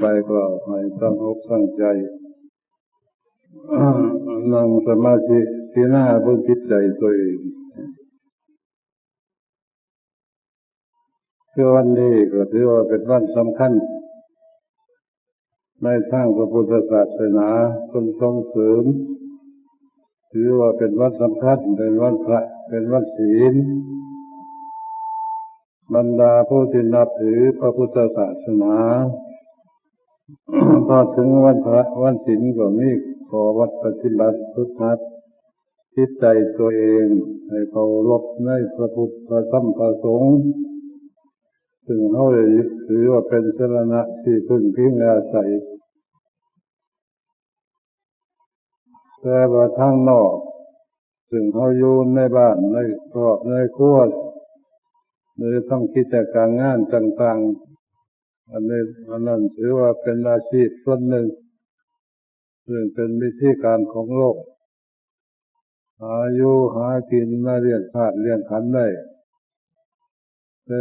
ไปก็ให้ตั้งอกตั้งใจนั่งสมาธิที่หน้าเพื่อจิตใจตัวเองคือวันนี้ก็ถือว่าเป็นวันสำคัญในทางพระพุทธศาสนาคนส่งเสริมถือว่าเป็นวันสำคัญเป็นวันพระเป็นวันศีลบรรดาผู้ที่นับถือพระพุทธศาสนาพอถึงวันพระวันศีลก็มีขอวัดปฏิบัติพุทธะจิตใจตัวเองให้เคารพในพระพุทธพระธรรมพระสงฆ์ซึ่งเขาได้ยึดถือว่าเป็นสรณะที่พึ่งพิงอาศัยแต่ว่าทางนอกซึ่งเขาอยู่ในบ้านในครอบในครัวหรือต้องกิจการงานต่างๆอันนั้นถือว่าเป็นอาชีพส่วนหนึ่งซึ่งเป็นวิธีการของโลกหาอยู่หากินมาเลี้ยงธาตุเลี้ยงขันธ์ได้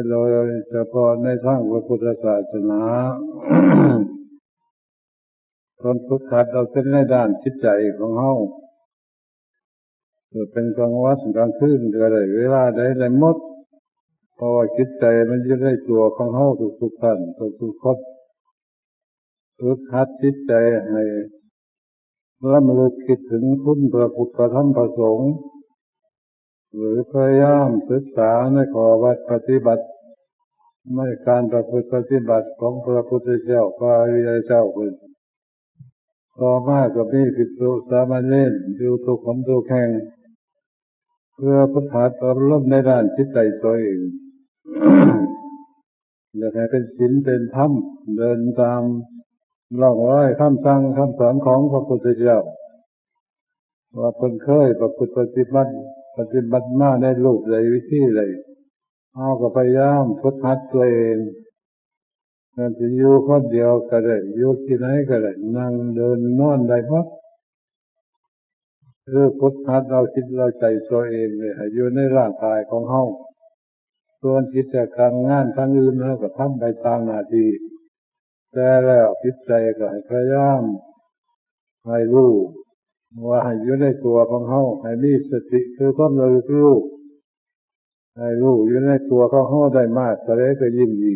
โดยเฉพาะในทางพระพุทธศาสนาคนฝึกหัดเอาเป็นในด้านจิตใจของเฮาเป็นกลางวันกลางคืนก็ได้เวลาใดได้หมดเพราะว่าจิตใจมันจะได้ตัวของเฮาทุกท่านทุกคนฝึกหัดจิตใจให้ระลึกคิดถึงคุณพระพุทธพระธรรมพระสงฆ์หรือพยายามศึกษาในข้อวัดปฏิบัติในการประพฤติปฏิบัติของพระพุทธเจ้าพระอริยเจ้าคนต่อมาก็มีภิกษุสามเณรอยู่ทุกคนทุกแห่งเพื่อฝึกหัดอบรมในด้านจิตใจตัวเองอยากให้เป็นศีลเป็นธรรมเดินตามร่องรอยคำสั่งคำสอนของพระพุทธเจ้าว่าเพิ่นเคยประพฤติปฏิบัติมาในรูปใดวิธีใดเอาก็พยายามฝึกหัดตัวเองนั่นจะอยู่คนเดียวก็ได้อยู่ที่ไหนก็ได้นั่งเดินนอนได้หมดคือฝึกหัดเราคิดเราใจตัวเองเลยให้อยู่ในร่างกายของเฮาส่วนกิจการงานทางอื่นเราก็ทำไปตามหน้าที่แต่แล้วจิตใจก็ให้พยายามให้รู้ว่าให้อยู่ในตัวของเฮาให้มีสติคือความระลึกรู้ให้รู้อยู่ในตัวของเฮาได้มากเท่าใดก็ยิ่งดี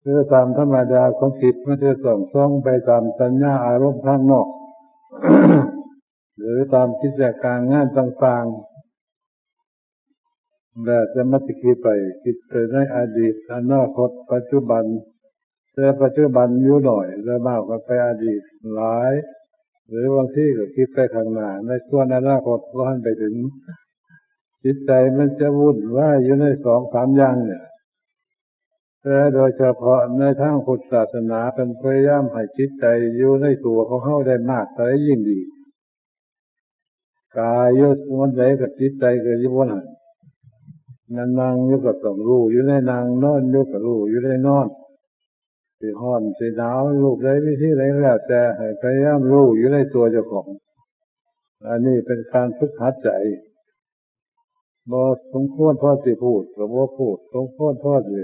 คือตามธรรมดาของจิตมันจะส่องไปตามสัญญาอารมณ์ข้างนอก หรือตามกิจการงานต่างๆและจะมัติคิดไปในอดีตอนาคตปัจจุบันแต่ปัจจุบันอยู่หน่อยแล้วมากกว่าไปอดีตหลายหรือบางทีก็คิดไปข้างหน้าในส่วนอนาคตก็หันไปถึงจิตใจมันจะวุ่นวายอยู่ใน2-3อย่างเนี่ยแต่โดยเฉพาะในทางพุทธศาสนาเป็นพยายามให้จิตใจอยู่ในตัวของเฮาได้มากเท่าใดยิ่งดีกายอยู่วันใดกับจิตใจก็อยู่วันนั้นนั่งอยู่ก็ต้องรู้อยู่ในนั่งนอนอยู่ก็รู้อยู่ในนอนสิร้อนสิหนาวรูปใดวิธีใดแล้วแต่ให้พยายามรู้อยู่ในตัวเจ้าของอันนี้เป็นการฝึกหัดใจบ่สมควรพอสิพูดก็บ่พูดสมควรพอสิ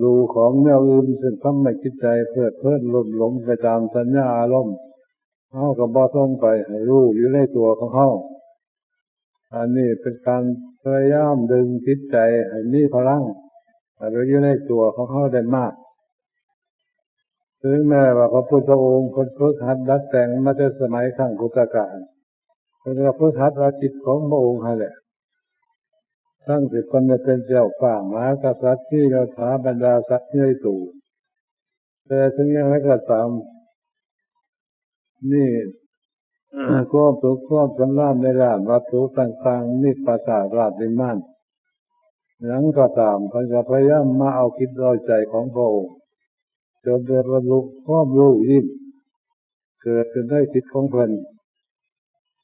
ดูของแนวอื่นซึ่งทำให้จิตใจเพลิดเพลินหลงไปตามสัญญาอารมณ์เฮาก็บ่ต้องไปให้รู้อยู่ในตัวของเฮาอันนี้เป็นการพยายามดึงจิตใจให้มีพลังให้อยู่ในตัวของเฮาได้มากถึงแม้ว่าพระพุทธองค์คนฝึกหัดดัดแต่งมาแต่สมัยครั้งพุทธกาลเป็นการฝึกหัดจิตของพระองค์ให้แหละทั้งที่คนเป็นเจ้าฝ่ามหากษัตริย์ที่เราถาบรรดาสัตว์ใหญ่โตแต่ถึงอย่างไรก็ตามนี่ก็ถูกความสำราญในด้านวัตถุต่างๆนี่ปราสาทราชวิมานหยังก็ตามเพิ่นก็พยายามมาเอาคิดเอาใจของพระองค์จนได้บรรลุความรู้ยิ่งเกิดขึ้นในจิตของเพิ่น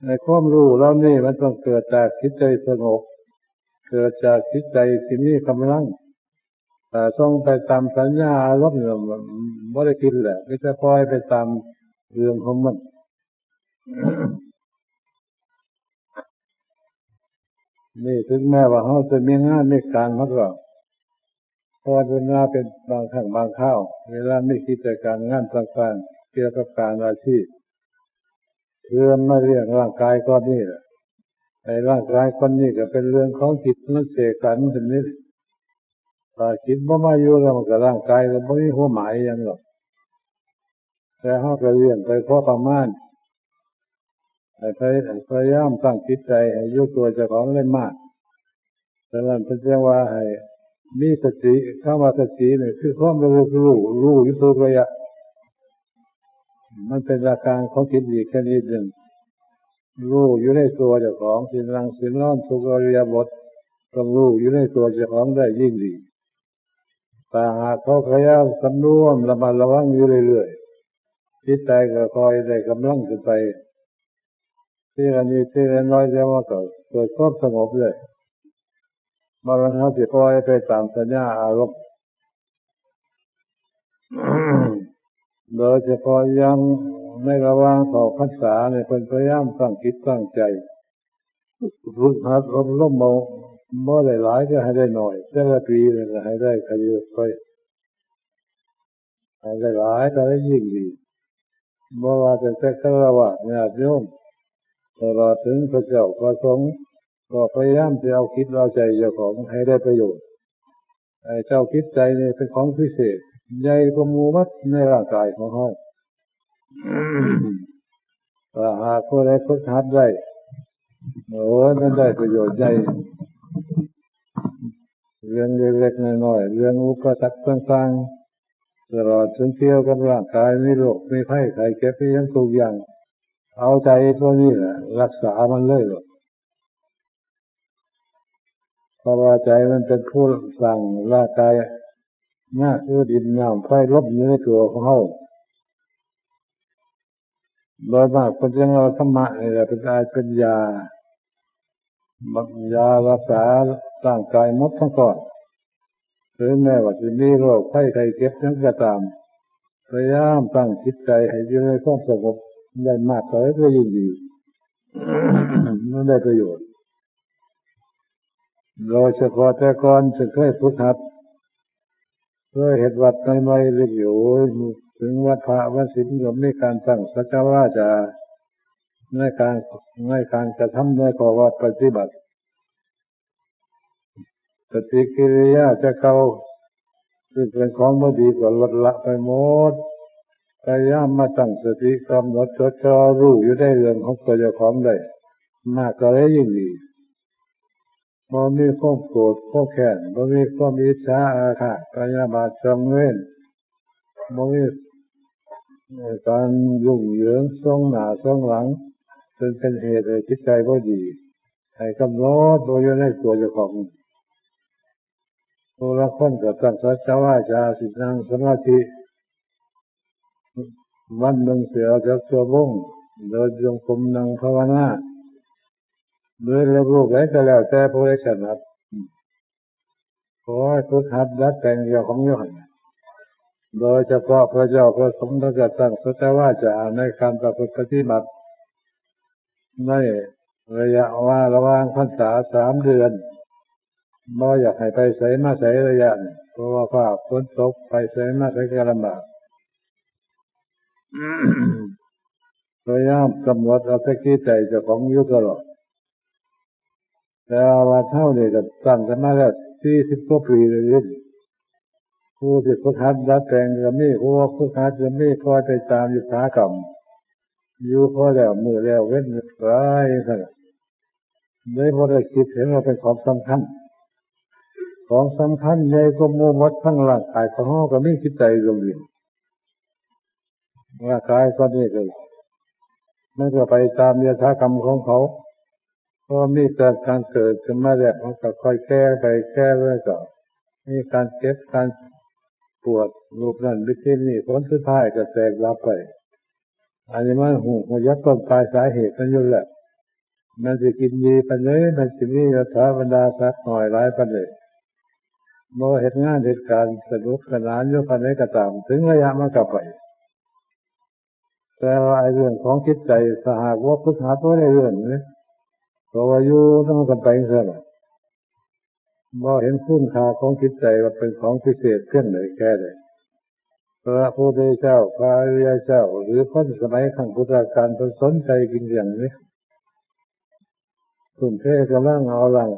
ในความรู้แล้วนี่มันต้องเกิดจากจิตใจสงบเกิดจากจิตใจที่มีกำลังแต่ต้องไปตามสัญญาอารมณ์มันบ่ได้คิดแหละก็จะปล่อยไปตามเรื่องของมัน นี่ถึงแม้ว่าเฮาจะมีงานมีการมันก็ ภาวนาเป็นบางครั้งบางคราวเวลาไม่คิดแต่การงานต่างๆเกี่ยวกับการอาชีพเพื่อมาเรียกร่างกายก้อนนี้แหละไอ้ร่างกายก้อนนี้ก็เป็นเรื่องของจิตมันเสกสรรถึงนี้ถ้าจิตบ่มาอยู่แล้วมันก็ร่างกายก็บ่มีความหมายหยังหรอกแต่เฮาก็เรียนไปพอประมาณให้พยายามตั้งจิตใจให้อยู่ตัวเจ้าของได้มากฉะนั้นเพิ่นเรียกว่าให้มีสติคำว่าสตินี่คือความรู้อยู่ทุกระยะมันเป็นอาการของจิตอีกชนิดหนึ่งรู้อยู่ในตัวเจ้าของสินั่งสินอนทุกอิริยาบถต้องรู้อยู่ในตัวเจ้าของได้ยิ่งดีแต่หากเขาพยายามสำรวมระมัดระวังอยู่เรื่อยๆจิตใจก็คอยได้กำลังขึ้นไปที่อันนี้ที่น้อยจะว่าเกิดความสงบเลยบางครั้งที่ปล่อยไปตามสัญญาอารมณ์โดยเฉพาะยังในระหว่างเข้าพรรษาเนี่ยเพิ่นพยายามตั้งจิตตั้งใจฝึกหัดอบรมเอาบ่ได้หลายก็ให้ได้หน่อยแต่ละปีเนี่ยก็ให้ได้ขยับไปให้ได้หลายก็ได้ยิ่งดีบ่ว่าจะเป็นฆราวาสญาติโยมตลอดถึงพระเจ้าพระสงฆ์ก็พยายามจะเอาคิดเอาใจเจ้าของให้ได้ประโยชน์ไอ้เจ้าคิดใจนี่เป็นของพิเศษใหญ่กว่าหมู่มดในร่างกายของเฮาถ้าหากผู้ใดฝึกหัดได้โอ้ยมันได้ประโยชน์ใหญ่เรื่องเล็กๆน้อยๆเรื่องอุปสรรคต่างๆตลอดถึงเกี่ยวกับร่างกายมีโรคมีภัยไข้เจ็บมีทั้งทุกอย่างเอาใจตัวนี้แหละรักษามันเลยหรอกเพราะว่าใจมันเป็นผู้สั่งร่างกายหน้าคือดินน้ำไฟลมอยู่ในตัวของเขาโดยมากคนจะเอาธรรมะนี่แหละเป็นยายารักษาร่างกายหมดทั้งก้อนหรือแม้ว่าจะมีโรคไข้ไข้เจ็บนั้นก็ตามพยายามตั้งจิตใจให้อยู่ในความสงบได้มากเท่าไรก็ยิ่งดีมันได้ประโยชน์โดยเฉพาะแต่ก่อนจะเคยฝึกหัดเคยเห็นวัดใหม่ๆเรียกอยู่ถึงวัดพระวัดศีลก็มีการตั้งสัจจวาจาในการกระทำในข้อวัดปฏิบัติปฏิกิริยาจะเก่าซึ่งเป็นของไม่ดีก็ลดละไปหมดพยายามมาตั้งสติกำหนดจดจ่อรู้อยู่ได้เรื่องของตัวเจ้าของได้มากก็เลยยิ่งดีบ่มีความโกรธความแค้นบ่มีความอิจฉาอาฆาตพยาบาทจองเวรบ่มีการยุ่งเหยิงส่องหน้าส่องหลังจนเป็นเหตุให้จิตใจบ่ดีให้กำหนดโดยอยู่ในตัวเจ้าของผู้ละคนก็ตั้งสัจจวาจาสินั่งสมาธิวันหนึ่งเสียจากตัววงโดยจงกรมนั่งภาวนาโดยระบบไว้ก็แล้วแต่ผู้ใดถนัดขอให้ฝึกหัดดัดแต่งเรื่องของโยมโดยเฉพาะพระเจ้าพระสงฆ์ท่านก็ตั้งสัจจวาจาในการประพฤติปฏิบัติในระยะว่าระหว่างพรรษา3 เดือนบ่อยากให้ไปไสมาไสระยะนี้เพราะว่าฟ้าฝนตกไปไสมาไสก็ลำบากพยายามกำหนดเอาแต่จิตใจเจ้าของอยู่ตลอดแต่ว่าเท่านี้ก็ตั้งกันมาแล้ว40 กว่าปีเลยผู้ที่ฝึกหัดดัดแปลงก็มีผู้ฝึกหัดก็มีคอยไปตามยุทธากรรมอยู่พอแล้วมือแล้วเว้นหลายซั่นเลยบ่ได้คิดเห็นว่าเป็นของสำคัญใหญ่กว่าหมู่มดทั้งร่างกายของเฮาก็มีจิตใจดวงเดียวร่างกายก็นี่ก็มันก็ไปตามยถากรรมของเขาเพราะมีแต่การเกิดขึ้นมาแล้วมันก็ค่อยแก้ไปแก้ไปก็มีการเจ็บการปวดรูปนั้นวิธีนี้ผลสุดท้ายก็แตกลับไปอันนี้มันหัวยัดต้นปลายสาเหตุมันอยู่แหละมันจะกินดีปานนี้มันจะมียถาบรรดาสักหน่อยหลายปานนี้บ่เฮ็ดงานเหตุการณ์สนุกสนานอยู่ปานนี้ก็ตามถึงระยะมันก็ไปแต่ว่าไอ้เรื่องของจิตใจสหากว่าฝึกหัดไว้ในเรื่องนี้เพราะว่าอยู่ต้องกันไปเสียล่ะ บ่เห็นคุณค่าของจิตใจว่าเป็นของพิเศษเพียงใดแค่ใดพระพุทธเจ้าพระอริยเจ้าหรือคนสมัยขั้งพุทธกาลเป็นสนใจจริงอย่างนี้ทุ่มเทกำลังเอาหลัง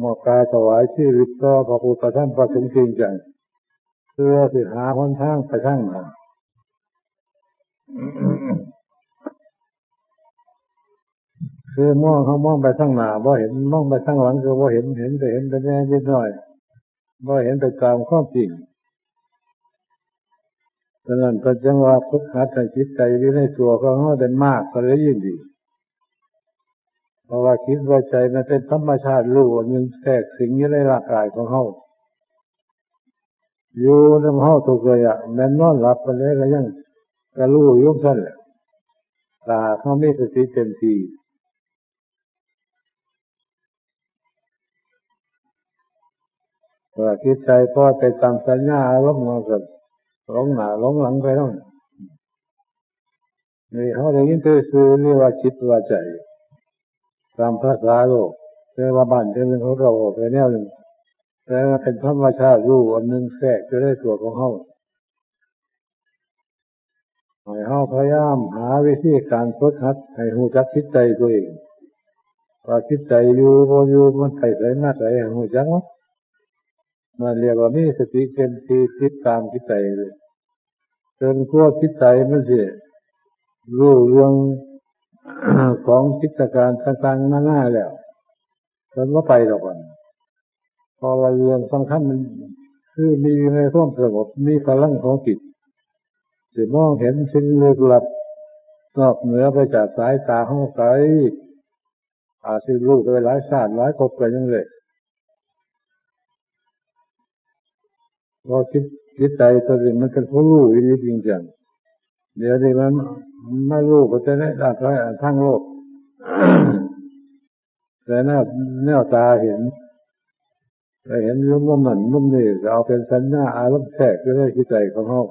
มอบกายถวายชีวิตต่อพระพุทธธรรมพระสงฆ์จริงจังเพื่อสิหาหนทางไปข้างหน้าคือมองไปข้างหน้าบ่เห็นมองไปข้างหลังคือบ่เห็นแต่แค่นิดหน่อยบ่เห็นไปตามความจริงฉะนั้นก็จังว่าฝึกหัดให้จิตใจอยู่ในตัวของเราได้มากก็เลยยิ่งดีเพราะว่าคิดว่าใจมันเป็นธรรมชาติรู้ว่ามันแทรกสิ่งอยู่ในร่างกายของเราอยู่ในเฮาทุกระยะแม้นอนหลับไปแล้วก็ยังก็รู้อยู่ซั่นแหละถ้าเขามีสติเต็มที่ว่าจิตใจพอไปตามสัญญาอารมณ์มันก็หลงหน้าหลงหลังไปแล้วนี่เขาได้ยินซื่อๆนี่ว่าจิตว่าใจตามภาษาโลกแต่ว่าบ้านเมืองของเราไปแนวนึงแต่เป็นธรรมชาติรู้อันนึงแทรกอยู่ในตัวของเฮาให้เฮาพยายามหาวิธีการฝึกหัดให้รู้จักจิตใจตัวเองว่าจิตใจอยู่บ่อยู่มันไปไสมาไสให้รู้จักมันเรียกว่ามีสติเต็มที่ติดตามจิตใจเลยจนกว่าจิตใจมันสิรู้เรื่องของกิจการต่างๆนานาแล้วจนว่าไปดอกพอว่าเรื่องสำคัญมันคือมีในความสงบมีพลังของจิตสิมองเห็นสิ่งลึกลับนอกเหนือไปจากสายตาของไกลอาจสิรู้ไปหลายชาติหลายภพไปยังเลยพอจิตใจตัวนี้มันเป็นผู้รู้จริงจังเดี๋ยวนี้มันไม่รู้ก็จะได้ทั้งโลกแต่แนวตาเห็นอยู่มุมนั้นมุมนี้จะเอาเป็นสัญญาอารมณ์แทรกอยู่ในจิตใจของเรา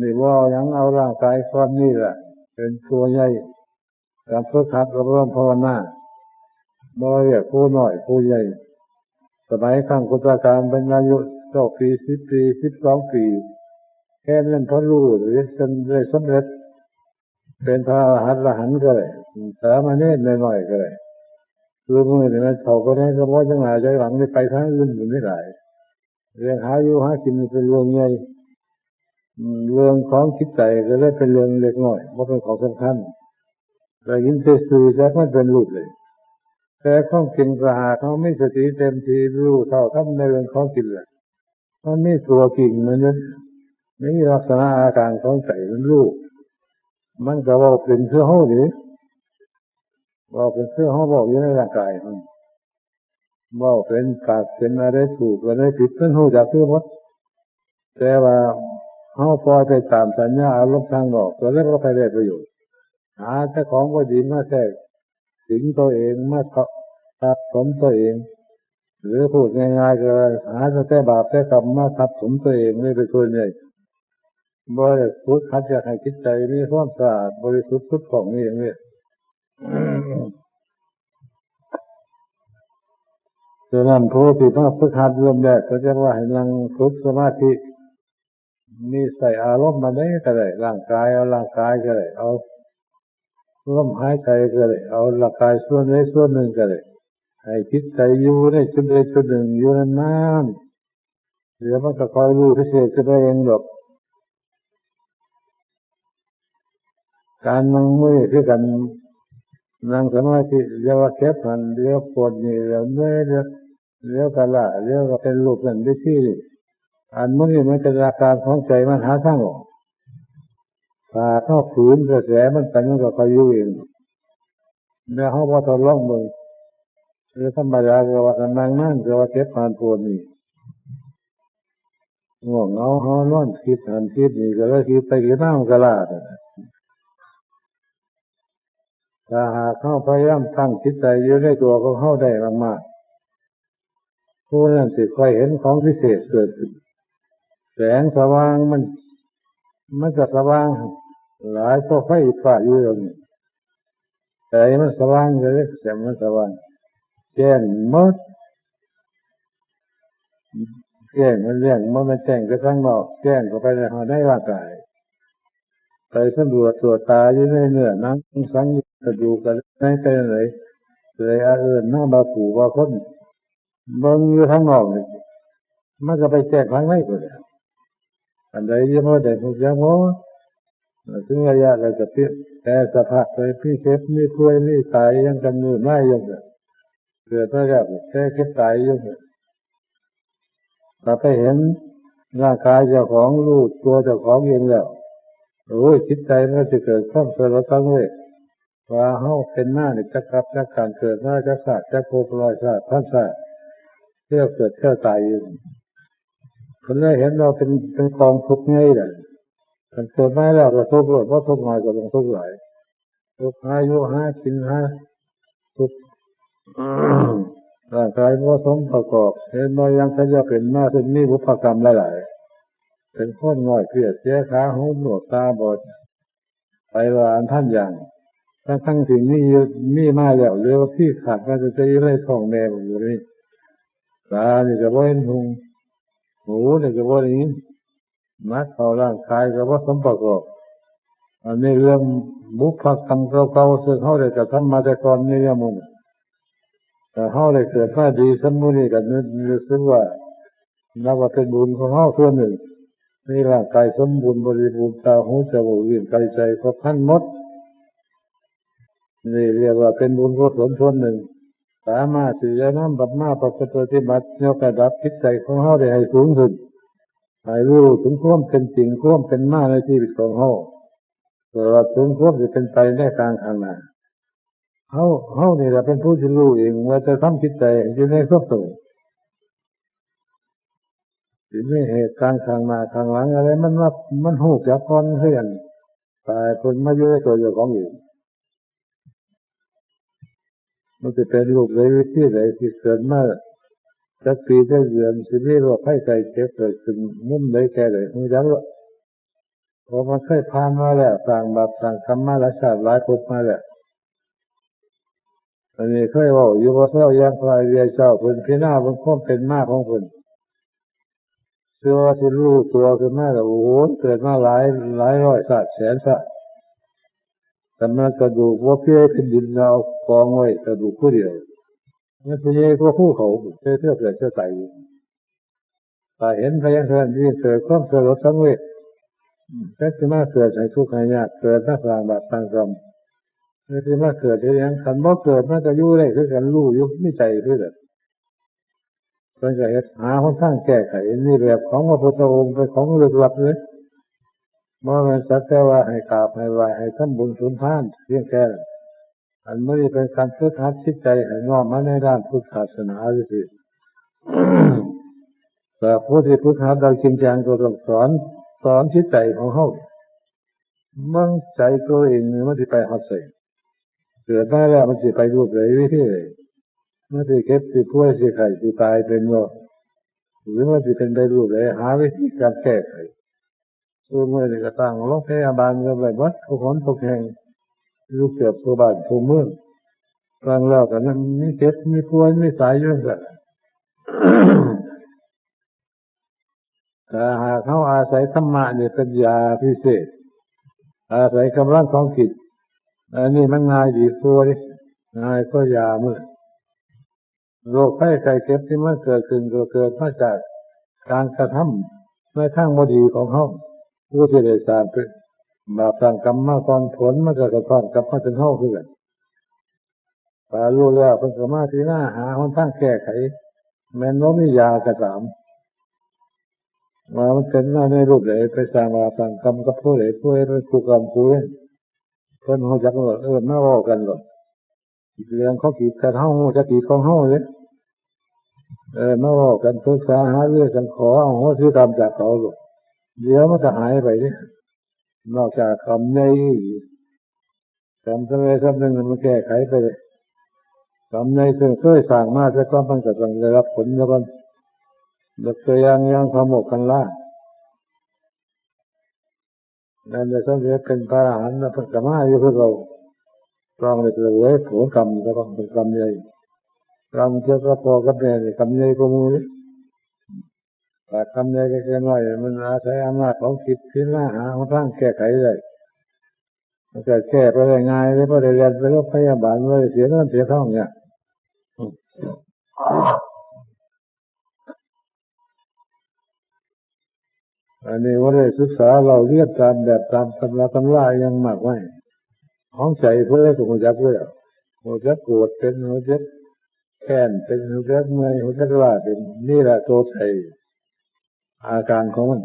นี่ว่ายังเอาร่างกายก้อนนี้แหละเป็นตัวใหญ่การฝึกหัดอบรมภาวนาบ่เรียกผู้น้อยผู้ใหญ่สมัยขั้งพุทธกาลเป็นอายุ9 ปี10 ปี12 ปีแค่นั้นพอรู้หรือได้สำเร็จเป็นพระอรหันต์ก็ได้สามเณรน้อยๆก็ได้คือมือนี่มันเขาก็ได้ก็บ่จังหน้าใจหลังได้ไปทางอื่นอยู่ไม่ได้เรื่องหาอยู่หากินเป็นเรื่องใหญ่เรื่องของจิตใจก็เลยเป็นเรื่องเล็กน้อยบ่เป็นของสำคัญแต่ยินซื่อๆจักมันเป็นรูปเลยแต่ของกินก็หาเขาไม่สติเต็มที่รู้เท่าทันในเรื่องของกินแหละมันมีตัวกิ่งมันมีลักษณะอาการของใจมันรู้มันก็ว่าเป็นเสื้อเฮาดิว่าเป็นเสื้อเฮาบอกอยู่ในร่างกายมันว่าเป็นกาดเป็นอะไรถูกอะไรผิดมันฮู้จักคือหมดแต่ว่าเฮาปล่อยไปตามสัญญาอารมณ์ทางนอกตัวแล้วก็ไปได้ประโยชน์หาแต่ของบ่ดีมาแทรกสิงตัวเองมาทับถมตัวเองหรือพูดง่ายๆก็หาแต่บาปแต่กรรมมาทับถมตัวเองนี่เป็นส่วนใหญ่บ่ได้ฝึกหัดอยากให้จิตใจมีความสะอาดบริสุทธิ์สุดของนี่อย่างนี้ฉะนั้นผู้ที่มาฝึกหัดเริ่มแรกก็จะว่าให้นั่งฝึกสมาธิมีใส่อารมณ์มาได้ก็ได้ร่างกายเอาร่างกายก็ได้เอาลมหายใจก็ได้เอาร่างกายส่วนใดส่วนหนึ่งก็ได้ให้จิตใจอยู่ในจุดใดจุดหนึ่งอยู่นานๆเดี๋ยวมันก็คอยรู้พิเศษขึ้นได้เองหรอกการนั่งมือคือกันนั่งสมาธิเรียกว่าเก็บมันเรียกปวดนี่เรียกเมื่อยเรียกกะละเรียกว่าเป็นรูปนั่นได้ที่อันมันนี่มันเป็นอาการของใจมันหาทางออกถ้าเข้าฝืนกระแสมันไปมันก็คอยอยู่เองแล้วเขาพอทดลองมือหรือธรรมดาก็ว่านั่งก็ว่าเก็บมันปวดนี่ง่วงเหงาหอนอนคิดหันคิดนี่ก็เลยคิดไปคิดมามันก็ละถ้าหากเข้าพยายามตั้งจิตใจอยู่ในตัวของเขาได้มากๆผู้นั้นสิค่อยเห็นของพิเศษเกิดขึ้นแสงสว่างมันจะสว่างหลายเพราะไฟฟ้าอยู่ตรงนี้แต่มันสว่างเลยแสงมันสว่างแจ้งหมด แจ้งมันเรื่องมันไม่แจ้งก็ข้างนอกแจ้งก็ไปในหาได้ร่างกายไปสำรวจตรวจตาอยู่ในเนื้อหนังสังกระดูกกันไปไหนเลยหน้าบาผูบาคนเบิ่งอยู่ข้างนอกนี่มันก็ไปแจ้งข้างในก็ได้อันใดยังไม่ได้พูดยังว่าถึงระยะเราจะเปลี่ยนแต่สภาพไปพี่เก็บมีป่วยมีตายยังกันอยู่ไม่ยังเกิดระยะแค่เก็บตายยังถ้าไปเห็นร่างกายเจ้าของรู้ตัวเจ้าของเองแล้วโอ้ยจิตใจมันจะเกิดความสลดสังเวชว่าเฮาเป็นหน้านี่จักกับจักการเกิดหน้าจักศาสตร์จักโคปลอยศาสตร์พันศาสตร์เที่ยวเกิดเที่ยวตายอยู่คนได้เห็นเราเป็นกองทุกข์ไงล่ะมันเกิดมาแล้วก็ทุกข์เพราะทุกข์น้อยก็ต้องทุกข์หลายทุกข์หาอยู่หากินหาทุกข์ร่างกายผสมประกอบเห็นว่ายังจะเป็นหน้าเป็นมีบุพกรรมหลายๆเป็นคนง่อยเกลียดเสียขาหูหนวกตาบอดไปว่าอันท่านอย่างทั้งสิ่งนี้มีมาแล้วเรือที่ขาดก็จะยื้อให้ท้องแม่ผมอยู่นี่ตานี่ก็บ่เห็นหูนี่ก็บ่ได้ยินมัดเอาร่างกายก็บ่สมประกอบอันนี้เรื่องบุพกรรมเก่าๆซึ่งเขาได้กระทำมาแต่ก่อนนี่มุ่งแต่เขาได้เกิดมาดีสมมุติกันนึกถึงว่านับว่าเป็นบุญของเขาส่วนหนึ่งนี่ร่างกายสมบูรณ์บริบูรณ์ตาหูจมูกลิ้นกายใจครบครันหมดนี่เรียกว่าเป็นบุญกุศลส่วนหนึ่งสามารถที่จะนำบัพมาประพฤติปฏิบัติยกระดับจิตใจของเขาได้ให้สูงขึ้นให้รู้ถึงความเป็นจริงความเป็นมาในชีวิตของเขาตลอดถึงความที่เป็นไปในทางข้างหน้าเขานี่แหละเป็นผู้ที่รู้เองว่าจะทำจิตใจอยู่ในสุขสงบที่ไม่เหตุการณ์ข้างหน้าข้างหลังอะไรมันหูจักก่อนเพื่อนตายคนมาเยอะตัวเจ้าของอยู่มันจะเป็นรูปเลยวิธีใดที่เกิดมาสักปีได้เดือนสิ่งที่เราให้ใจเจ็บเกิดขึ้นมุ่งได้แค่ไหนไม่รู้ว่าพอมันเคยผ่านมาแล้วต่างบาปต่างกรรมมาหลายชาติหลายภพมาแล้วอันนี้เคยว่าอยู่ว่าเท่ายังพลายเรียเจ้าเพิ่นพิจารณาบนความเป็นมาของเพิ่นเชื่อว่าที่รู้ตัวขึ้นมาแล้วโอ้โหเกิดมาหลายร้อยชาติแสนชาติแต่มันกระดูกว่าเพี้ยเป็นดินเรากองไว้กระดูกผู้เดียวมันเป็นยังก็ผู้เขาเชื่อเกิดเชื่อใจแต่เห็นพยัญชนะที่เกิดความสลดสังเวชแค่ที่มาเกิดให้ทุกข์ให้ยากเกิดนักลางบาปต่างกรรมแค่ที่มาเกิดที่ยังขันบ่เกิดมันจะอยู่ได้คือกันรู้อยู่ไม่ใจคือกันเพื่อจะหาคนข้างแก้ไขนี่แบบของพระพุทธองค์เป็นของลึกลับเลยเมื่อมันสักแต่ว่าให้กราบให้ไหว้ให้ทำบุญสุนทานเพียงแค่อันไม่ได้เป็นการฝึกหัดจิตใจให้น้อมมาในด้านพุทธศาสนาสิ แต่ผู้ที่ฝึกหัดเราจริงจังก็ต้องสอนจิตใจของเขาเมื่อใจตัวเองมันจะไปหัดใส่เกิดได้แล้วมันจะไปรูปไหนวิธีไหนมันจะเก็บสิป่วยสิไข้สิตายเป็นว่าหรือมันจะเป็นไปรูปไหนหาวิธีการแก้ไขตัวเมื่อเด็กต่างโรงพยาบาลก็แบบวัดทุกคนทุกแห่งลูกเกือบตัวบ้านตัวเมืองกลางแล้วกันนั้นมีเก็บมีป่วยมีตายอยู่กันแต่หากเขาอาศัยธรรมะเนี่ยเป็นยาพิเศษอาศัยกำลังของจิตอันนี้มันง่ายดีฟัวดิง่ายก็ยาเมื่อโรคไข้ไข้เจ็บที่มันเกิดขึ้นก็เกิดมาจากการกระทำในทางบ่ดีของเขาผู้ที่ได้สร้างเป็นบาปสร้างกรรมมาก่อนผลมันก็กระทบกับมาถึงเขาเพื่อนพอรู้แล้วเป็นสมาธิหน้าหาหนทางแก้ไขแม้นว่ามียากระสามว่ามันเป็นมาในรูปไหนไปสร้างบาปสร้างกรรมกับผู้ใดผู้ใดเป็นผู้กรรมผู้เล่นเพิ่นเขาจักหลดน่าว่ากันหลดเรื่องเขากีดกันเฮาจะกีดของเฮาเลยน่าว่ากันปรึกษาหาเรื่องกันขอเอาหัวซื้อตามจากเขาหลดเดี๋ยวมันจะหายไปเนี่ยนอกจากคำในคำอะไรคำหนึ่งมันแก้ไขไปเลยคำในซึ่งเคยสั่งมาแต่ก็มันจะต้องได้รับผลแล้วกันตัวยังขโมกกันล่านั่นจะต้องเป็นพระอรหันต์พระสัมมาอยู่คือเราลองเลยตัวไว้ผัวกรรมก็ต้องเป็นกรรมใหญ่กรรมเจ้าก็พอกับแม่กรรมใหญ่ก็มือ ปากคำใหญ่ก็เกินไว้มันอาศัยอำนาจของจิตที่น่าหาทางแก้ไขได้มันจะแก้ไปได้ง่ายเลยเพราะได้เรียนไปโรงพยาบาลเลยเสียเงินเสียทองเนี่ยอันนี้ว่าได้ศึกษาเราเรียนตามแบบตามตำรายังมากไว้ของใจเพื่อถูกจับเลยหัวจักโกรธเป็นหัวจักแค้นเป็นหัวจักเมื่อยหัวจักว่าเป็นนี่แหละตัวใจอาการของมัน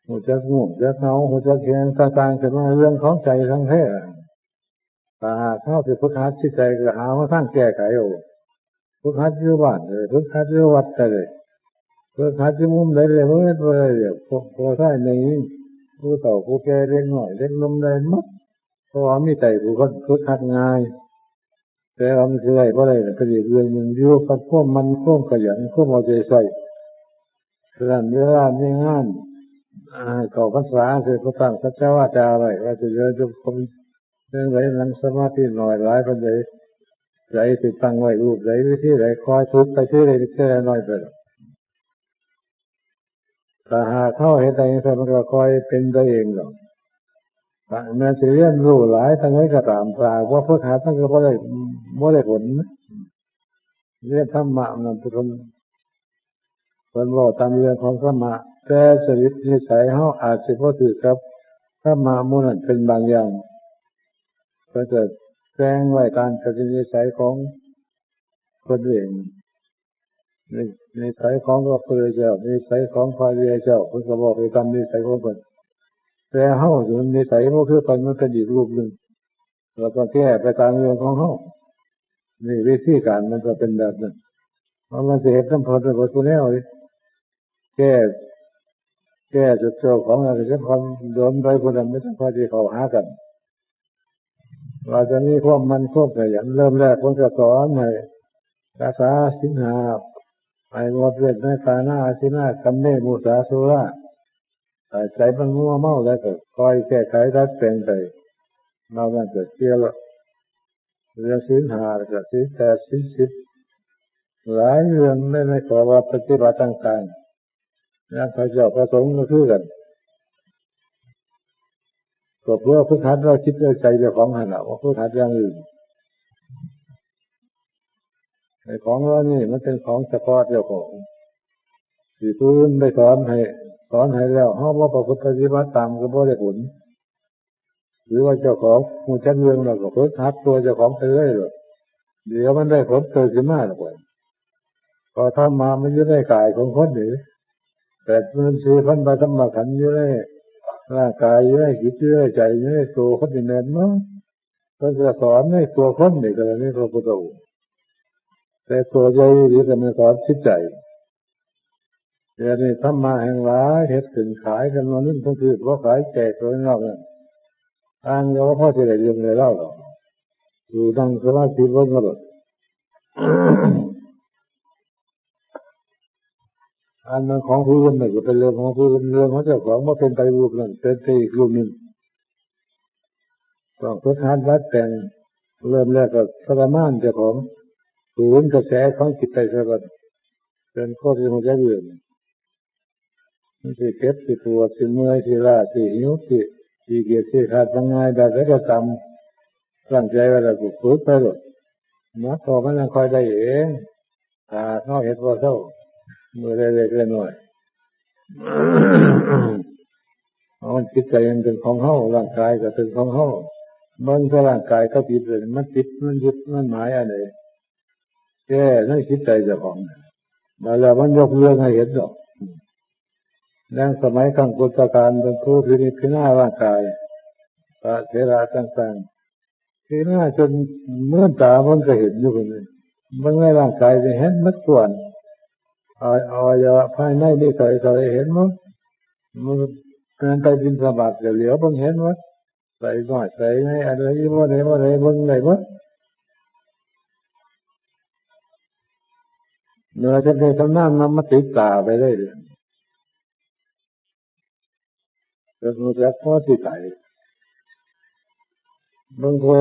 หัวจักง่วงจักเหงาหัวจักแข็งต่างๆเป็นเรื่องของใจทั้งแท้ถ้าหากเข้าถึงพุทธะที่ใจก็หาว่าสร้างแก้ไขเอาพุทธะที่บ้านเลยพุทธะที่วัดเลยพุทธะที่มุมไหนเลยเพราะไม่เป็นไรเดี๋ยวพอใช่ในผู้เฒ่าผู้แก่เล็กหน่อยเล็กลมได้มัดเพราะว่ามีใจผู้คนพุทธะง่ายแต่เราไม่เคยเพราะอะไรก็อีกเรื่องหนึ่งอยู่กับพวกมันพวกขยันพวกเอาใจใส่ฉะนั้นเวลามีงานเข้าพรรษาคือเขาตั้งสัจจวาจาไว้ว่าจะเจอทุกคนเรื่องไหนนั่งสมาธิหน่อยหลายคนเลยใจติดตั้งไว้รูปไหนวิธีไหนคอยทุกไปที่ไหนแค่น้อยไปถ้าหากเข้าเห็นอะไรมันก็คอยเป็นตัวเองหรอกแม้จะเรียนรู้หลายทั้งนี้ก็ตามตาว่าพุทธะทั้งก็ไม่ได้ผลเรียนธรรมะมันเป็นคนบอกตามเรื่องของธรรมะแต่จริตนิสัยเขาอาจจะพอถือครับธรรมะมุ่นเป็นบางอย่างก็จะแสดงไว้การจริตนิสัยของคนเองนิสัยของพระพุทธเจ้านิสัยของพระเรียเจ้าคุณก็บอกไปตามนิสัยของคนแต่เขาอยู่นิสัยมันคือมันเป็นอีกรูปหนึ่งเราก็แก้ไปตามเรื่องของเขานี่วิธีการมันจะเป็นแบบนั้นเพราะมันจะเห็นทั้งผลและผลตัวแล้วแก้จุดเจ้าของอะไรจะความโดนไปคนนั้นไม่ต้องพอที่เขาหากันเราจะมีความมันควบขยันเริ่มแรกคนจะสอนให้รักษาศีลห้าให้งดเว้นในกานาอาทินาคัมเนมุสาสุราใจมันมัวเมาแล้วก็คอยแก้ไขทัดเปลี่ยนไปเรามันเกิดเกี่ยวเรื่องศีลห้ากับศีลแปดศีลสิบหลายเรื่องในขอว่าปฏิบัติต่างๆนั่นพระเจ้าประสงค์ก็คือกันก็เพื่อพุทธะเราคิดด้วยใจเจ้าของหันว่าพุทธะอย่างอื่นไอ้ของเรานี่มันเป็นของเฉพาะเจ้าของที่พื้นได้สอนให้แล้วเขาว่าประพฤติปฏิบัติตามก็บ่ได้ผลหรือว่าเจ้าของผู้ชักเรื่องเราก็พุทธะตัวเจ้าของไปเลยหรอกเดี๋ยวมันได้ผลเกิดขึ้นมาหรอกพอทำมามันอยู่ในกายของคนหรือ84,000 ธรรมขันธ์อยู่ในร่างกายอยู่ในจิตอยู่ในใจอยู่ในตัวคนนี่แม่นเนาะก็จะสอนในตัวคนนี่ก็นี่พระพุทธองค์แต่ตัวใจหรือจะไม่สอนจิตใจเดี๋ยวนี้ธรรมะแห่งหลายเฮ็ดขึ้นขายกันวันนึงทั้งคืนว่าขายแจกตัวนอกนั่นอ้างว่าพ่อจะได้เรื่องได้เล่าหรอกอยู่นั่งสมาธิบนกระโดดอันนั้นของผู้อื่นน่ะก็เป็นเรื่องของผู้อื่นเรื่องของเจ้าของว่าเป็นไปรูปนั่นเป็นไปอีกรูปหนึ่งต้องทดหัดรัดแต่งเริ่มแรกก็ทรมานเจ้าของฝืนกระแสของจิตใจซะก่อนเป็นข้อที่มันจะเบื่อมันสิเก็บสิปวดสิเมื่อยสิล้าสิหิวสิเกียจสิขาดบางไงแบบไหนก็ตามตั้งใจว่าเราฝึกไปหรอกนะพอมันยังคอยได้เองเขาเห็นว่าเท่ามือเล็กๆน้อยมันจิตใจมันเป็นของเขาร่างกายก็เป็นของเขามันก็ร่างกายก็ติดเลยมันติดมันยึดมันหมายอะไรแค่นั่นจิตใจเจ้าของแล้วมันยกเรื่องให้เห็นหรอกดังสมัยขั้งพุทธกาลเป็นผู้พินิจพิจารณาร่างกายพระเถระต่างๆพิจารณาจนเมื่อตามันก็เห็นอยู่คนนึงมันในร่างกายจะเห็นมัดส่วนอวัยวะภายในนี่ใส่เห็นมั้งมันเป็นไปบินสบัดเหลียวเบิ่งเห็นมั้งใส่หน่อยใส่ให้อะไรว่าไหนเบิ่งไหนมั้งเนื้อจะได้ทำน้ำมาติดตาไปได้เลยจะรู้จักพอที่ใจบางคน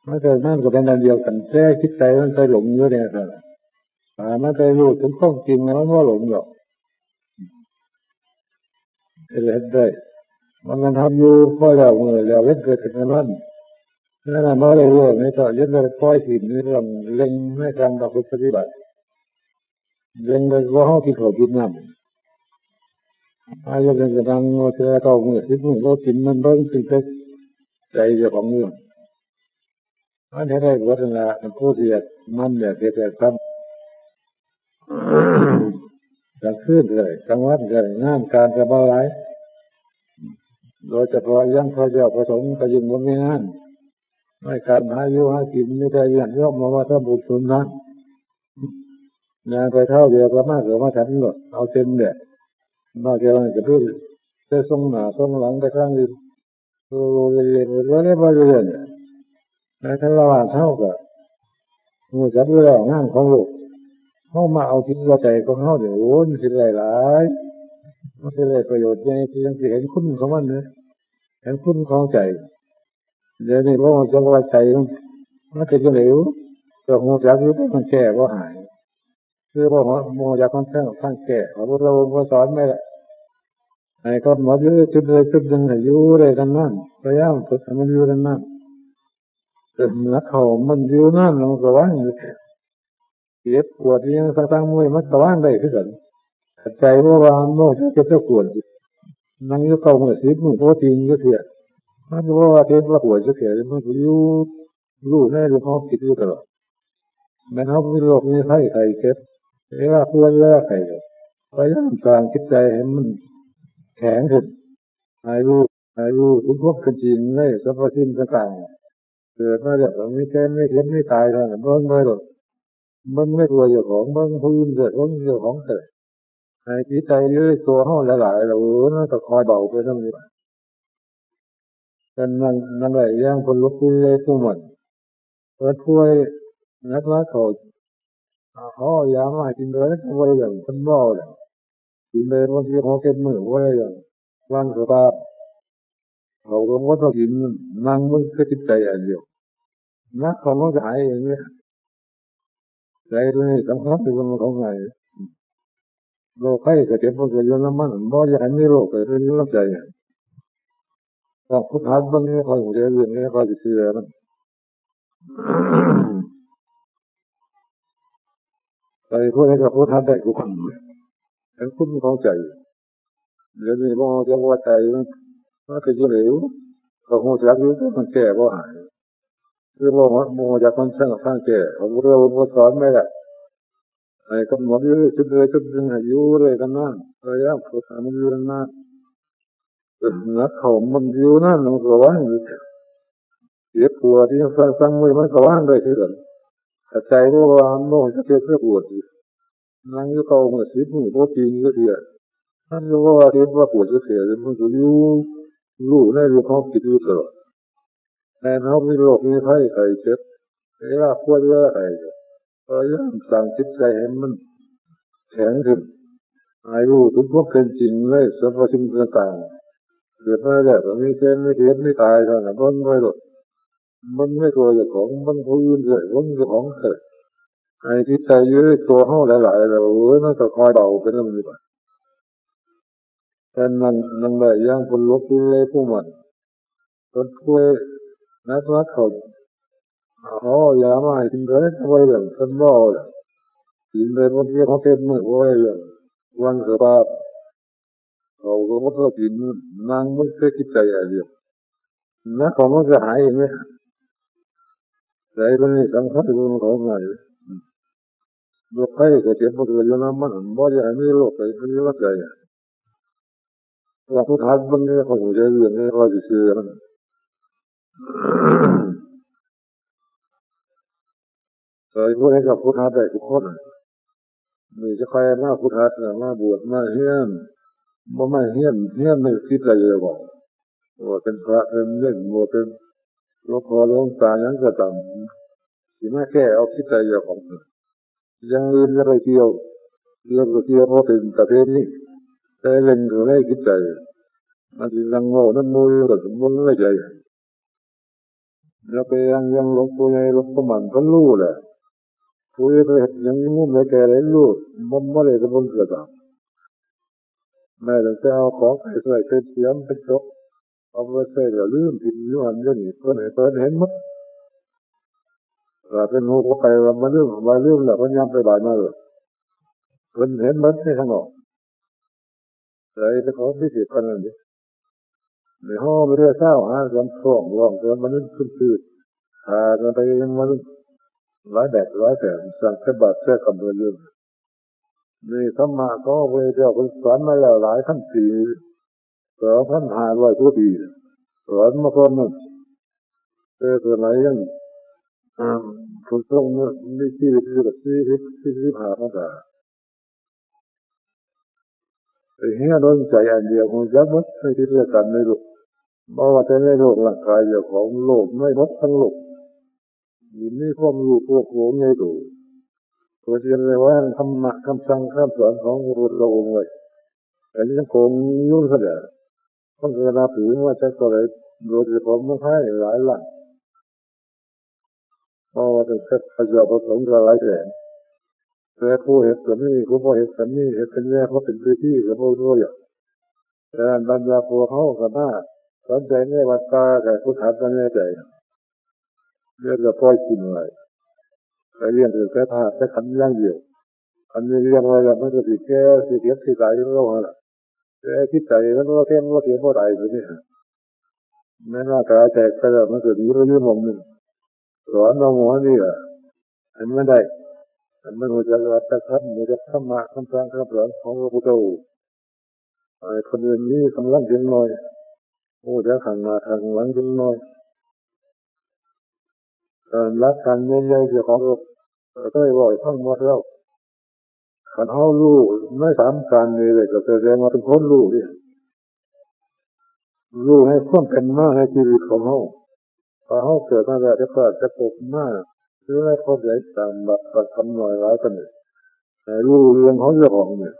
มันก็นั่นก็เป็นอันเดียวกันแต่คิดใจมันไปหลงอยู่เนี่ยครับ ไม่ได้รู้ถึงข้องจริงนะมันว่าหลงหรอกเห็นได้มันทำอยู่ค่อยแล้วมือแล้วเล่นเกิดขึ้นนั้นนั่นแหละไม่ได้รู้ไม่ต่อยึดเลยปล่อยสิ่งนี้เรื่องเล็งไม่การปฏิบัติเล็งเลยว่าห้องที่เขากินน้ำอายุเรื่องกระดังโมเสกเอามือที่มือเรากินมันเบิ้งสิ่งที่ใจเจ้าของเรื่องอันนี้ได้วัฒนะมันผู้เสียมันเนี่ยเกิดแต่ทำกลางคืนเลยกลางวันเลยงานการจะมาหลายโดยเฉพาะยังพระเจ้าประสงค์ก็ยิ่งว่าไม่งานไม่การหาอยู่หากินไม่ได้ยันย่อมมาว่าถ้าบุญสุนนะงานไปเท่าเดียวก็มากกว่ามาฉันหมดเอาเต็มเนี่ยนอกจากนั้นจะพูดจะส่งหน้าส่งหลังไปข้างอื่นโรยเรียนเรื่อยๆเนี่ยในทั้งระหว่างเท่ากับมือจับเรื่องงานของโลกเข้ามาเอาที่เราใจของเขาเดี๋ยวโอ้ยสิหลายมันสิได้ประโยชน์ในที่ยังเห็นคุณของมันเนี่ยเห็นคุณของใจเดี๋ยวนี้เพราะมันจะว่าใจมันจะเหลวแต่หัวจักอยู่มันแก่ก็หายคือพอโมจากคนข้างแก่พระเราสอนไม่ละไอ้ก็หมดยืดจุดเลยจุดหนึ่งอยู่เลยกันนั่นพยายามฝึกให้มันอยู่กันนั่นแต่นักเขามันอยู่นั่นมันก็ว่างเจ็บปวดยังตั้งมวยมันก็ว่างได้ขึ้นใจว่าโมจะปวดนั่งอยู่เก่ามือสิบมือโคตรจริงก็เถียมันว่าเทปว่าปวดก็เถียมันก็อยู่รู้แน่หรือเขาคิดอยู่ตลอดแม้เขามีโรคมีไข้ไข้เจ็บเวลาเพื่อนเลิกไข้พยายามกลางคิดใจให้มันแข็งขึ้นให้รู้ทุกข์เป็นจริงเลยสรรพสิ่งต่างเกิดมาจากไม่แก่ไม่เจ็บไม่ตายเท่านั้นเบิ่งไม่หรอกเบิ่งไม่กลัวเจ้าของเบิ่งผู้อื่นเกิดเบิ่งเจ้าของเกิดให้จิตใจยืดตัวห้องหลายๆเรานั่นก็คอยเบาไปทั้งนี้กันนั่นแหละย่างคนลุกเลยผู้มันเปิดถ้วยนักละเขายามากินเลยก็ว่าอย่างคนเมาเลยกินเลยบางทีเขาเก็บมือว่าอย่างร่างสภาพเขาก็ว่าต้องกินนั่งมันก็จิตใจอันเดียวนักเขามันก็หายอย่างนี้ใจตัวนี้สำคัญที่มันของไงโรคไข้ก็เจ็บมันก็ย้อนน้ำมันบ่อยากมีโรคก็เป็นน้ำใจต้องพุทธัสบางทีคอยหัวใจเรื่องนี้คอยจะเชื่อมันใจพวกนี้ก็พุทธัสได้ทุกคนเป็นคุณของใจเดี๋ยวนี้พอจะว่าใจมันก็จะเหลวก็หัวใจอยู่มันแก่ก็หายคือโมจากมันสร้างข้างแก่ของเราสอนไม่ได้ไอ้กำหนดยืดจุดเลยจุดหนึ่งอยู่เลยกันนั่นพยายามฝึกให้มันอยู่นั่นนักเขามันอยู่นั่นมันก็ว่างเสียปวดที่ฟังมือมันก็ว่างได้ที่สุดใจว่าโน่จะเจ็บปวดนั่งอยู่เก่ามือสิบมือโคตรจริงก็เถียนั่นก็ว่าเจ็บว่าปวดก็เถียมันก็อยู่รู้ในรู้เขาคิดอยู่ตลอดแต่เขามีโรคมีไข้ไข้เจ็บเวลาปวดเวลาไข้พยายามสั่งจิตใจให้มันแข็งขึ้นให้รู้ทุกพวกเป็นจริงเลยสรรพสิ่งต่างๆเกิดมาแล้วมีเส้นไม่เทียบไม่ตายเท่านั้นมันไม่หรอกมันไม่ตัวเจ้าของมันผู้อื่นเลยมันเจ้าของเกิดไอ้ที่ใจยืดตัวห้องหลายๆเรานั่นก็คอยเบาเป็นลำดับแต่นั่นแหละย่างคนลุกเลยผู้มันคนช่วยนักวัดเขายามาให้กินเลยไว้อย่างคนบ่เลยกินเลยบางทีเขาเต็มมือไว้อย่างวันสภาพเขาก็ไม่ต้องกินนั่งไม่เคยคิดใจอะไรเดียวนักของมันจะหายไหมใจตัวนี้สำคัญที่มันของไงโรคไข้ก็เจ็บมันก็อยู่น้ำมันบ่อยากมีโรคไปเป็นโรคใจเราพุทธัสบางทีเขาหัวใจเรื่องนี้เขาจะเชื่อมันแต่พวกนี้กับพุทธัสได้ทุกคนมีจะใครมาพุทธัสมาบวชมาเฮี้ยนบ่ไม่เฮี้ยนไม่คิดอะไรเลยบอกว่าเป็นพระเป็นเล่นว่าเป็นหลวงพ่อหลวงตาอย่างก็ตามที่มาแค่เอาคิดใจของยังอื่นจะไปเที่ยวเพราะเป็นประเภทนี้แต่เล่นก็ไม่คิดใจมันจะยังโง่นั่นมือแต่สมบูรณ์ไม่ใจแล้วไปยังหลวงปู่ใหญ่หลวงปู่มันก็รู้แหละ ผู้ที่เห็นยังงุ่มเลยแก่เลยลูกมันไม่ได้จะบังเกิดแม่จะเอาของใส่เป็นเสียมเป็นจกเอาไปใส่เดี๋ยวลืมกินย้อนย้อนนี่เพิ่นเห็นมั้งเป็นหูก็ไปว่ามาลืมแล้วก็ย้ำไปบ่ายมาเลยเพิ่นเห็นมั้งที่ข้างนอกแต่ไอ้ของพิเศษกันนั่นดิในห้องไม่ได้เศร้าหาลำคลองลองจนมันขึ้นชื่อหากันไปมันหลายแบบหลายแต่สั่งแค่บาดแค่คำเดียวนี่ธรรมะก็เวเดียวกันสอนมาแล้วหลายขั้นปี2,500 กว่าปีสอนมาก่อนนั่นตัวไหนยังคุณต้องมีชีวิตอยู่กับที่ผ่านมาไอ้เหี้ยโดนใจอันเดียวคงจะมัดให้ที่เรียกกันในโลกเพราะว่าแต่ในโลกร่างกายเจ้าของโลกไม่มัดทั้งโลกยินดีความรู้พวกโง่ไงดูตัวที่เรียกว่าธรรมะคำสั่งคำสอนของพระพุทธองค์ไว้แต่ยังคงยุ่งเสด็จต้องเกิดมาผืนว่าจะก็เลยโดยเฉพาะมันให้หลายหลังเพราะว่าจะเกิดประโยชน์ผสมกับหลายแสนแต่ผู้เห็นแบบนี้ผู้พอเห็นแบบนี้เห็นเป็นแย่เขาเป็นพื้นที่กับพวกด้วยแต่บรรดาพวกเขาก็น่าสนใจในวัดตาแต่ผู้ถามก็แน่ใจเรื่องจะปล่อยกินอะไรแต่เรื่องอื่นแค่ธาตุแค่ขันย่างเดียวอันนี้เรื่องอะไรมันจะติดแค่สิเก็บสิใจโลกอะไรแต่คิดใจมันว่าแค่ว่าเสียเพราะอะไรตัวนี้แม้ร่างกายแตกไปแล้วมันเกิดมีเรื่องมองหนึ่งสอนเราหัวนี่อ่ะอันไม่ได้อันไม่รู้จักรัตครับไม่รู้จักธรรมะคำสั่งคำสอนของพระพุทธเจ้าไอ้คนอื่นนี่กำลังเพียงน้อยโอ้จะขังมาขังหลังเพียงน้อยการรักกันใหญ่ๆเจ้าของเราก็ได้บอกทั้งหมดแล้วขันเขารู้ไม่สามการนี้เลยก็แสดงว่าเป็นคนรู้ที่รู้ให้ความเป็นมากให้ชีวิตของเขาพอเขาเกิดมาแล้วจะปกมากหรือให้เขาได้ตามแบบคำหน่อยร้ายกันเนี่ยรู้เรื่องของเจ้าของเนี่ย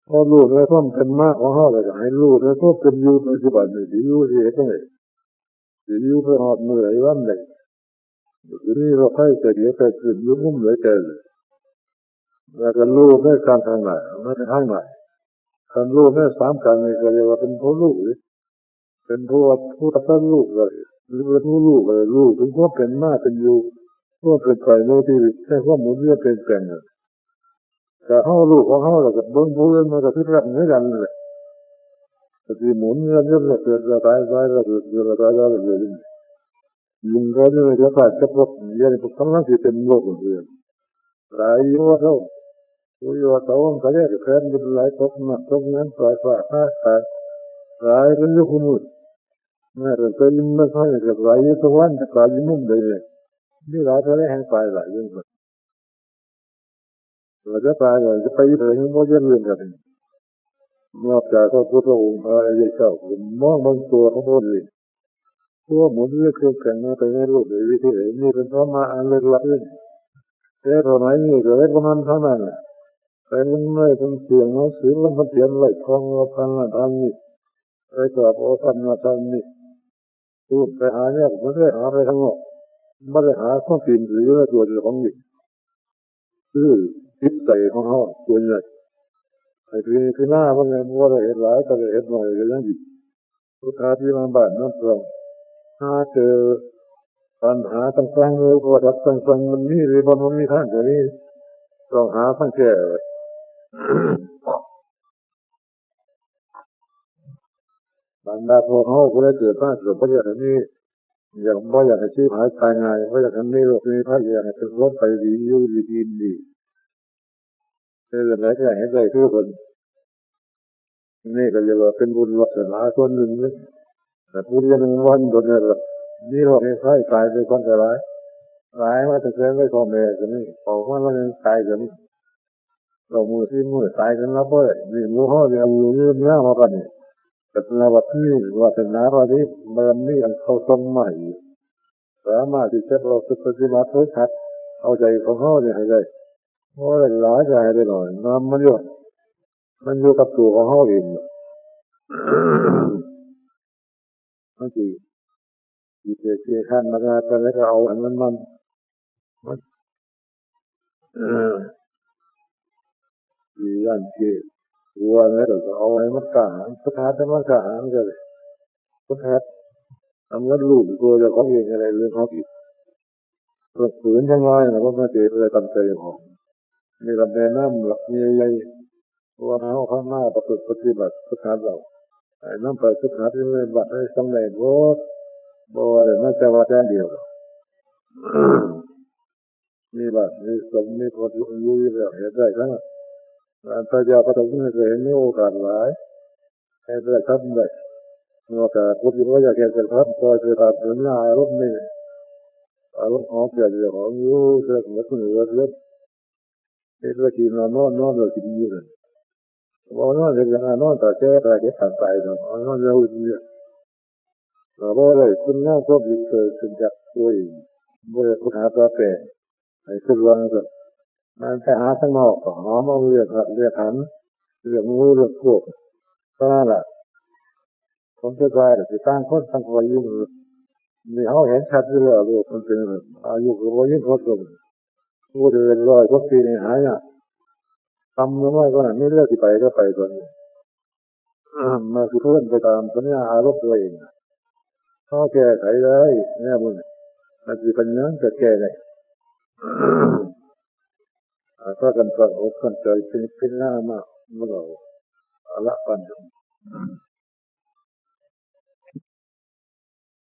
พอรู้ในความเป็นมากของเขาเลยให้รู้ในความเป็นอยู่ปัจจุบันนี่อยู่ที่ไหนอยู่เพื่อหอดมือไอ้วันไหนทีนี้เราใครจะเดี๋ยวไปขึ้นยุ่งเลยเจอแล้วก็รู้ในการทางไหนไม่ทางไหนการรู้ในสามการนี้ก็เรียกว่าเป็นผู้รู้เป็นผู้ตัดรู้เลยหรือเป็นผู้รู้เลยรู้ถึงความเป็นมากเป็นอยู่ความเป็นไปในที่แค่ความหมุนเวียนเป็นแปลงแต่เขารู้ของเขาแล้วก็เบิ้งผู้อื่นมันก็พิจารณากันเลยที่หมุนเวียนเรื่อยๆเกิดเราตายแล้วเกิดเราตายแล้วเกิดยิงก็ยังจะขาดจะพบยันพวกทั้งนั้นที่เป็นโลกเรื่องหลายยุคเขาอยู่ว่าเขาเขาจะแค่เป็นหลายตกมาตกนั้นปล่อยฝ่าตายหลายเป็นยุคมุดแม้แต่เป็นไม่ค่อยจะหลายยุควันจะกลายเป็นมุ่งเลยนี่หลายเท่าไรแห่งตายหลายยุคเราจะตายเราจะไปเลยไม่ว่าจะเรื่องกันนอกจากพระพุทธองค์พระอริยเจ้ามองบางตัวเขาพูดเลยพวกหมุนเวียนเครื่องแข่งมาไปในโลกในวิถีนี่เป็นธรรมะอันเล็กลับเลยแต่ตอนไหนนี่ก็เล็กประมาณเท่านั้นแหละแต่มันไม่เป็นเสียงเขาสื่อมันเปลี่ยนไหลทองเราพันละทางนี้ไปสอบเอาพันละทางนี้พูดไปหาเนี่ยไม่ได้หาไปทั้งหมดไม่ได้หาข้อผิดหรือตัวของนี่คือจิตใจของเขาตัวใหญ่ไอ้ที่หน้ามันเนี่ยว่าได้เห็นหลายแต่เห็นหน่อยก็ยังดีลูกค้าที่มาบ้านนั่นตรงถ้าเจอปัญหาต่างๆเลยว่ารับต่างๆมันนี่หรือมันมีทางอย่างนี้ต้องหาทางแก้บรรดาพวกเขาก็ได้เกิดมาเกิดเพราะอย่างนี้อย่างเพราะอย่างที่หายตายง่ายเพราะอย่างนี้โลกนี้พระอย่างเป็นรถไปดีอยู่ดีกินดีคืออะไรก็ให้ได้ทุกคนนี่ก็เรียกว่าเป็นบุญวาสนาส่วนหนึ่งนะแต่บุญยังวันโดนเนี่ยนี่โลกนี้ใครตายไปคนจะร้ายร้ายว่าจะเกิดไม่พอแม่กันนี่พอว่าเรายังตายกันนี่เรามือที่มือตายกันแล้วก็นี่มือห่อเนี่ยมือเนื้อมากันนี่แต่ในวัดนี้วัฒนาวัดนี้มันนี่ยังเข้าทรงใหม่สามารถที่จะเราสุปฏิบัติเพื่อขัดเอาใจของเขาเนี่ยให้ได้เพราะหลายใจได้หน่อยน้ำมันอยู่กับตัวของเขาเองบางทีเกี่ยขั้นมากันแล้วก็เอาอันนั้นมัน เออที่ย่านเกี่วัวแล้วก็เอาไว้มัดกาหางพุทธะจะมัดกาหางก็เลยพุทธะทำงัดลูกตัวจะเขาเองอะไรเรื่องเขาอีกเพื่อฝืนยังไงนะเพราะมาเจออะไรตามใจของมีลำแนะนำหลักมีอะไรว่าเขาข้างหน้าประพฤติปฏิบัติพุทธะเราไอ้น้ำไปพุทธะที่ไม่บัดให้สำเร็จโบสบ่อะไรน่าจะว่าแค่เดียวมีบัดมีสมมีพอรู้อยู่แล้วเห็นได้ทั้งพระเจ้าพระสงฆ์ไม่เคยมีโอกาสหลายให้ได้ทำได้โอกาสพุทธิว่าอยากแก่ทำก็จะทำถึงอารมณ์นี่อารมณ์ของเกิดจากของยูเกิดมาถึงวันเริ่มเป็นวิธีนอนเรากินอยู่เลยว่านอนจะยังนอนต่อแก้อะไรแก้ผ่านไปเนาะนอนเราเนี่ยเราบ่ได้คุณงามความดีเกิดขึ้นจากตัวเองบ่ได้พุทธะตัวแปรให้ขึ้นวันก็มันไปหาข้างนอกก็หอมเอาเรียกหันเรื่องงูเรื่องพวกก็นั่นแหละผมจะกลายเป็นตั้งคนตั้งคอยยุ่งนี่เขาเห็นชัดอยู่แล้วลูกมันเป็นอายุก็ยิ่งเขาสูงผู้เดินร้อยกว่าปีนี่หายอ่ะทำน้อยก็นั่นไม่เลือกที่ไปก็ไปก่อนมาคือเพื่อนไปตามสัญญาอารมณ์ตัวเองเขาแก้ไขได้เนี่ยมึงมันคือปัญญาจะแก้ได้ถ้ากันฟังอกกันใจเป็นหน้ามากเมื่อเราละปัญญา